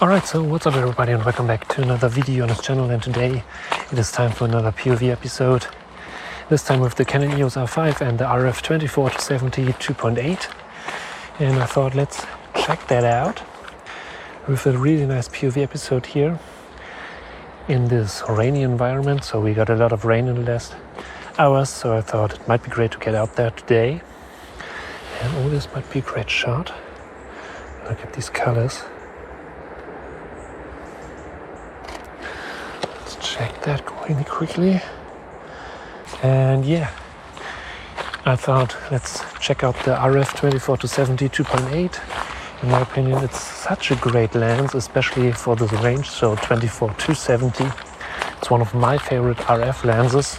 Alright, so what's up everybody and welcome back to another video on this channel, and today it is time for another POV episode. This time with the Canon EOS R5 and the RF 24-70 2.8, and I thought let's check that out with a really nice POV episode here in this rainy environment. So we got a lot of rain in the last hours, so I thought it might be great to get out there today. And oh, this might be a great shot. Look at these colors. Let's check that really quickly. And yeah, I thought let's check out the RF 24-70 2.8. In my opinion, it's such a great lens, especially for this range, so 24-70. It's one of my favorite RF lenses.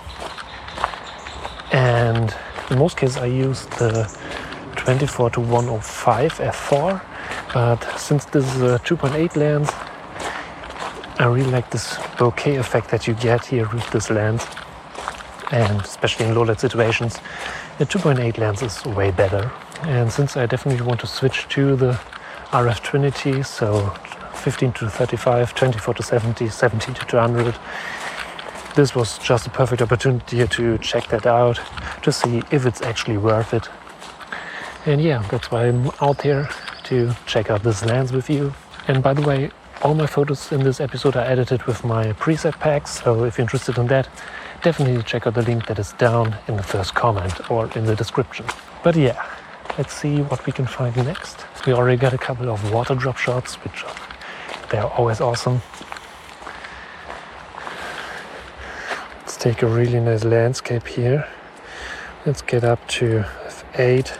And in most cases I use the 24-105 f4, but since this is a 2.8 lens, I really like this bokeh effect that you get here with this lens, and especially in low light situations, the 2.8 lens is way better. And since I definitely want to switch to the RF Trinity, so 15-35, 24-70, 70-200, this was just a perfect opportunity to check that out, to see if it's actually worth it. And yeah, that's why I'm out here to check out this lens with you. And by the way, all my photos in this episode are edited with my preset packs, so if you're interested in that, definitely check out the link that is down in the first comment or in the description. But yeah, let's see what we can find next. We already got a couple of water drop shots, which they're always awesome. Let's take a really nice landscape here. Let's get up to f8.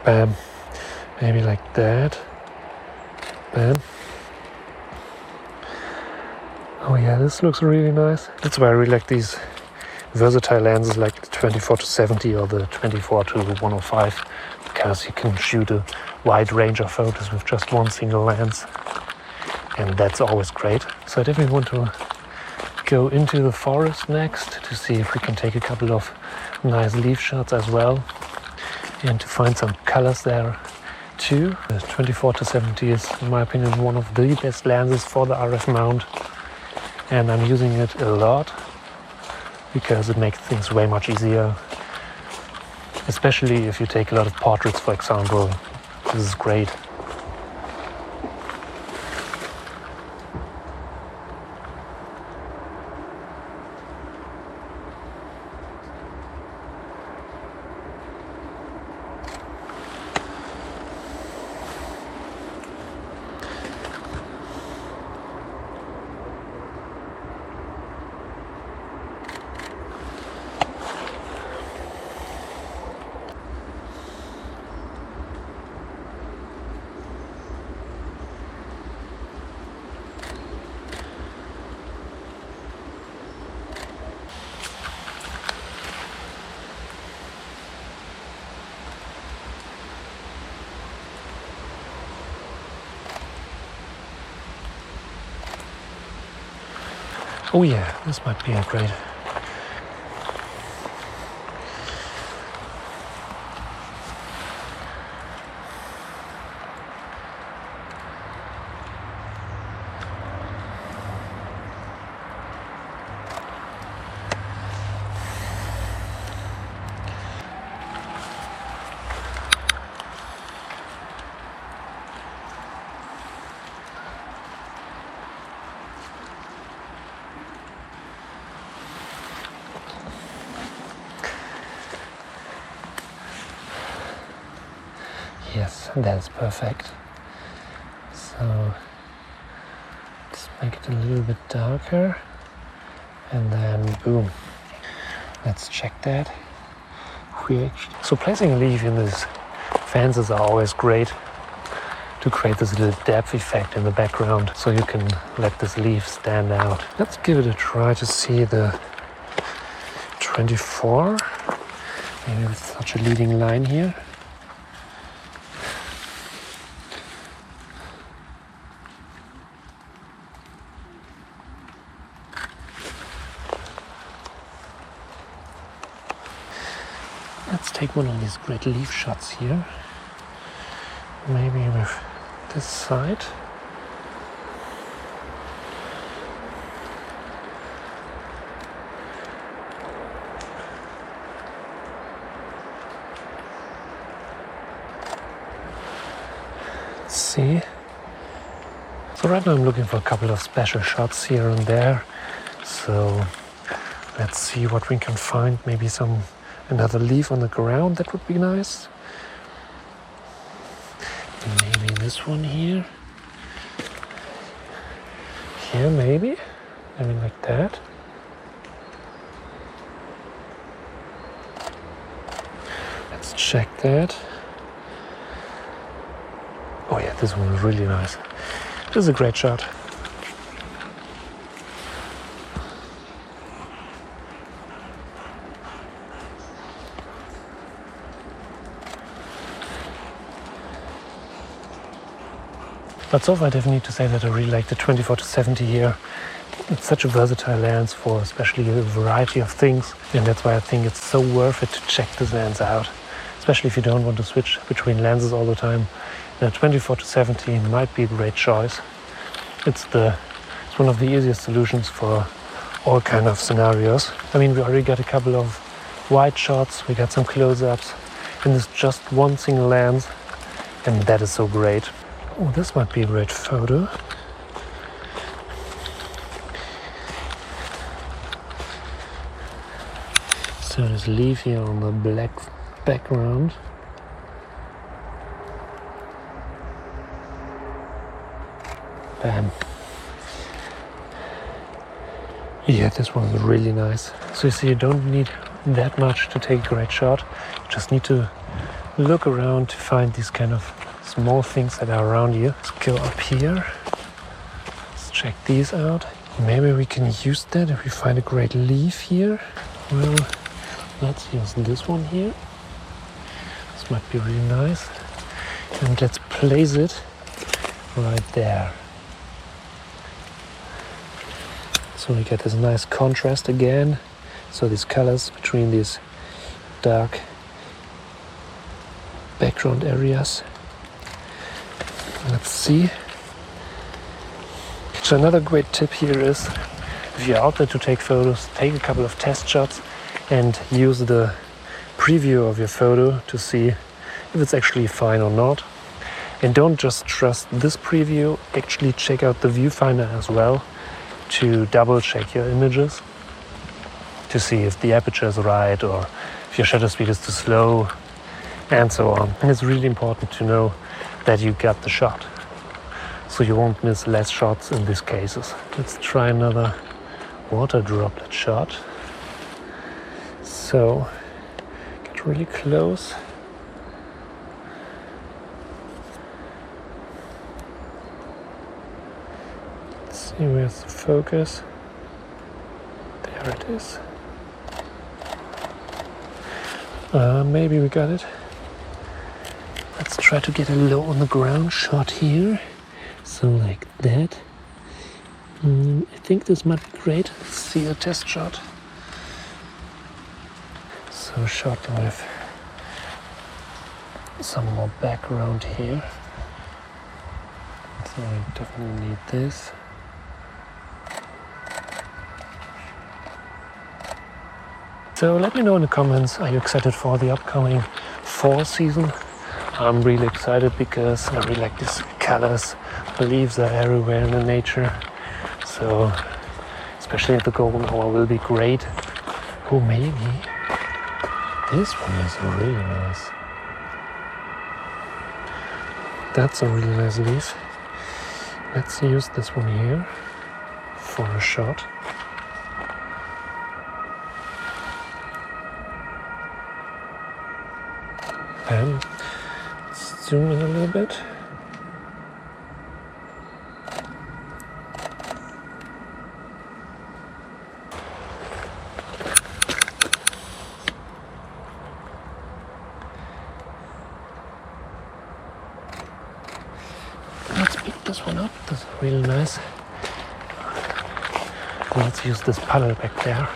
Bam. Maybe like that. Bam. Oh yeah, this looks really nice. That's why I really like these versatile lenses like the 24-70 or the 24-105, because you can shoot a wide range of photos with just one single lens, and that's always great. So I definitely want to go into the forest next to see if we can take a couple of nice leaf shots as well, and to find some colors there too. The 24-70 is, in my opinion, one of the best lenses for the RF mount, and I'm using it a lot because it makes things way much easier, especially if you take a lot of portraits, for example. This is great. Oh yeah, this might be a great. Yes, that's perfect. So let's make it a little bit darker, and then boom. Let's check that. So placing a leaf in these fences are always great to create this little depth effect in the background, so you can let this leaf stand out. Let's give it a try to see the 24, maybe with such a leading line here. Let's take one of these great leaf shots here. maybe with this side. Let's see. So right now I'm looking for a couple of special shots here and there. So let's see what we can find. Maybe another leaf on the ground, that would be nice. Maybe this one here. Here maybe like that. Let's check that. Oh yeah, this one is really nice. This is a great shot. But so far I definitely need to say that I really like the 24-70 here. It's such a versatile lens for especially a variety of things, and that's why I think it's so worth it to check this lens out. Especially if you don't want to switch between lenses all the time. The 24-70 might be a great choice. It's one of the easiest solutions for all kind of scenarios. I mean, we already got a couple of wide shots, we got some close-ups, and it's just one single lens, and that is so great. Oh, this might be a great photo. So this leaf here on the black background. Bam. Yeah, this one is really nice. So you see, you don't need that much to take a great shot. You just need to look around to find these kind of small things that are around you. Let's go up here. Let's check these out. Maybe we can use that if we find a great leaf here. Well, let's use this one here. This might be really nice. And let's place it right there. So we get this nice contrast again. So these colors between these dark background areas. Let's see. So another great tip here is, if you're out there to take photos, take a couple of test shots and use the preview of your photo to see if it's actually fine or not. And don't just trust this preview, actually check out the viewfinder as well to double check your images to see if the aperture is right or if your shutter speed is too slow and so on. And it's really important to know that you got the shot, so you won't miss less shots in these cases. Let's try another water droplet shot. So get really close. Let's see where's the focus. There it is. Maybe we got it. Let's try to get a low on the ground shot here. So like that. I think this might be great. Let's see a test shot. So shot with some more background here. So I definitely need this. So let me know in the comments, are you excited for the upcoming fall season? I'm really excited because I really like these colors. The leaves are everywhere in the nature. So especially at the golden hour will be great. Oh, maybe this one is really nice. That's a really nice leaf. Let's use this one here for a shot. And zoom in a little bit. Let's pick this one up. This is really nice. Let's use this puddle back there.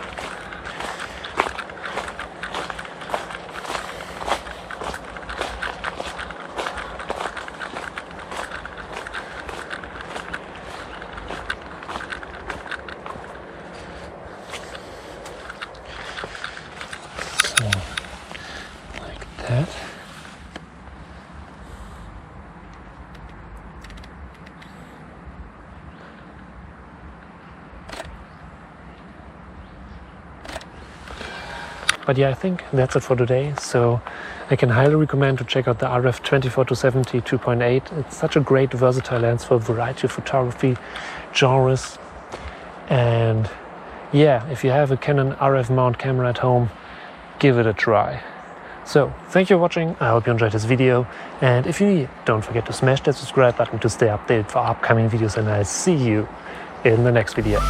But yeah, I think that's it for today. So I can highly recommend to check out the RF 24-70 2.8. It's such a great versatile lens for a variety of photography genres. And yeah, if you have a Canon RF mount camera at home, give it a try. So thank you for watching. I hope you enjoyed this video. And if you don't forget to smash that subscribe button to stay updated for upcoming videos, and I'll see you in the next video.